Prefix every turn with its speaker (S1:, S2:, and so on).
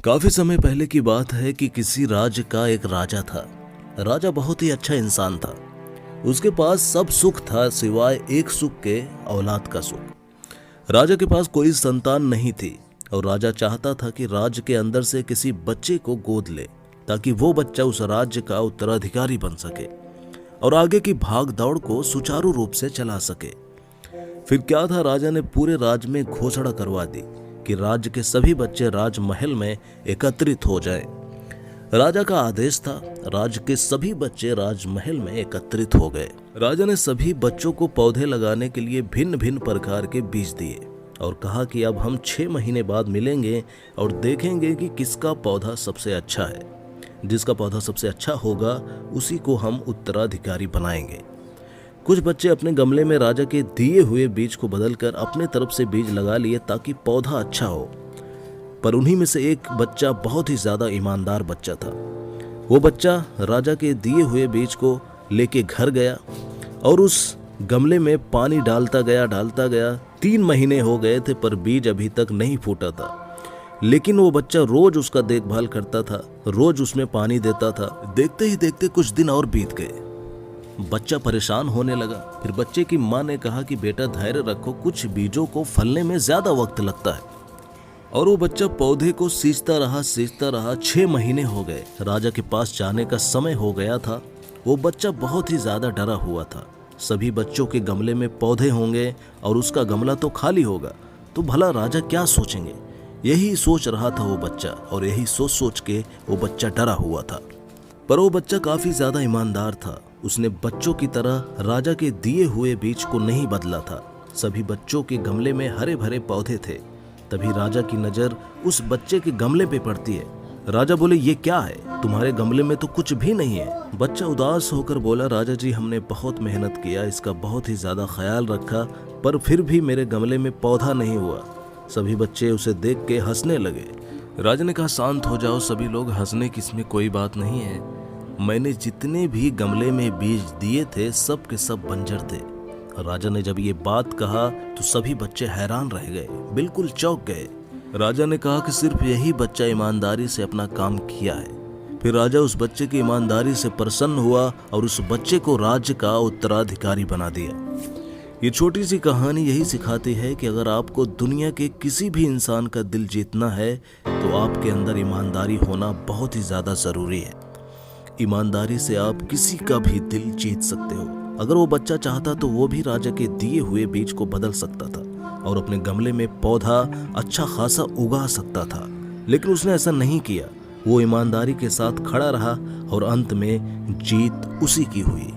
S1: काफी समय पहले की बात है कि किसी राज्य का एक राजा था। राजा बहुत ही अच्छा इंसान था। उसके पास सब सुख था सिवाय एक सुख के, औलाद का सुख। राजा के पास कोई संतान नहीं थी और राजा चाहता था कि राज्य के अंदर से किसी बच्चे को गोद ले ताकि वो बच्चा उस राज्य का उत्तराधिकारी बन सके और आगे की भाग दौड़ को सुचारू रूप से चला सके। फिर क्या था, राजा ने पूरे राज्य में घोषणा करवा दी कि राज्य के सभी बच्चे राजमहल में एकत्रित हो जाएं। राजा का आदेश था, राज्य के सभी बच्चे राजमहल में एकत्रित हो गए। राजा ने सभी बच्चों को पौधे लगाने के लिए भिन्न भिन्न प्रकार के बीज दिए और कहा कि अब हम 6 महीने बाद मिलेंगे और देखेंगे कि किसका पौधा सबसे अच्छा है। जिसका पौधा सबसे अच्छा होगा उसी को हम उत्तराधिकारी बनाएंगे। कुछ बच्चे अपने गमले में राजा के दिए हुए बीज को बदलकर अपने तरफ से बीज लगा लिए ताकि पौधा अच्छा हो, पर उन्हीं में से एक बच्चा बहुत ही ज्यादा ईमानदार बच्चा था। वो बच्चा राजा के दिए हुए बीज को लेके घर गया और उस गमले में पानी डालता गया। 3 महीने हो गए थे पर बीज अभी तक नहीं फूटा था, लेकिन वो बच्चा रोज उसका देखभाल करता था, रोज उसमें पानी देता था। देखते ही देखते कुछ दिन और बीत गए। बच्चा परेशान होने लगा। फिर बच्चे की माँ ने कहा कि बेटा धैर्य रखो, कुछ बीजों को फलने में ज्यादा वक्त लगता है। और वो बच्चा पौधे को सींचता रहा। 6 महीने हो गए। राजा के पास जाने का समय हो गया था। वो बच्चा बहुत ही ज्यादा डरा हुआ था। सभी बच्चों के गमले में पौधे होंगे और उसका गमला तो खाली होगा, तो भला राजा क्या सोचेंगे, यही सोच रहा था वो बच्चा। और यही सोच के वो बच्चा डरा हुआ था। पर वो बच्चा काफी ज्यादा ईमानदार था। उसने बच्चों की तरह राजा के दिए हुए बीज को नहीं बदला था। सभी बच्चों के गमले में हरे भरे पौधे थे। तभी राजा की नजर उस बच्चे के गमले पे पड़ती है। राजा बोले, ये क्या है, तुम्हारे गमले में तो कुछ भी नहीं है। बच्चा उदास होकर बोला, राजा जी हमने बहुत मेहनत किया, इसका बहुत ही ज्यादा ख्याल रखा, पर फिर भी मेरे गमले में पौधा नहीं हुआ। सभी बच्चे उसे देख के हंसने लगे। राजा ने कहा, शांत हो जाओ सभी लोग, हंसने की इसमें कोई बात नहीं है। मैंने जितने भी गमले में बीज दिए थे सब के सब बंजर थे। राजा ने जब ये बात कहा तो सभी बच्चे हैरान रह गए, बिल्कुल चौंक गए। राजा ने कहा कि सिर्फ यही बच्चा ईमानदारी से अपना काम किया है। फिर राजा उस बच्चे की ईमानदारी से प्रसन्न हुआ और उस बच्चे को राज्य का उत्तराधिकारी बना दिया। ये छोटी सी कहानी यही सिखाती है कि अगर आपको दुनिया के किसी भी इंसान का दिल जीतना है तो आपके अंदर ईमानदारी होना बहुत ही ज्यादा जरूरी है। ईमानदारी से आप किसी का भी दिल जीत सकते हो। अगर वो बच्चा चाहता तो वो भी राजा के दिए हुए बीज को बदल सकता था और अपने गमले में पौधा अच्छा खासा उगा सकता था, लेकिन उसने ऐसा नहीं किया। वो ईमानदारी के साथ खड़ा रहा और अंत में जीत उसी की हुई।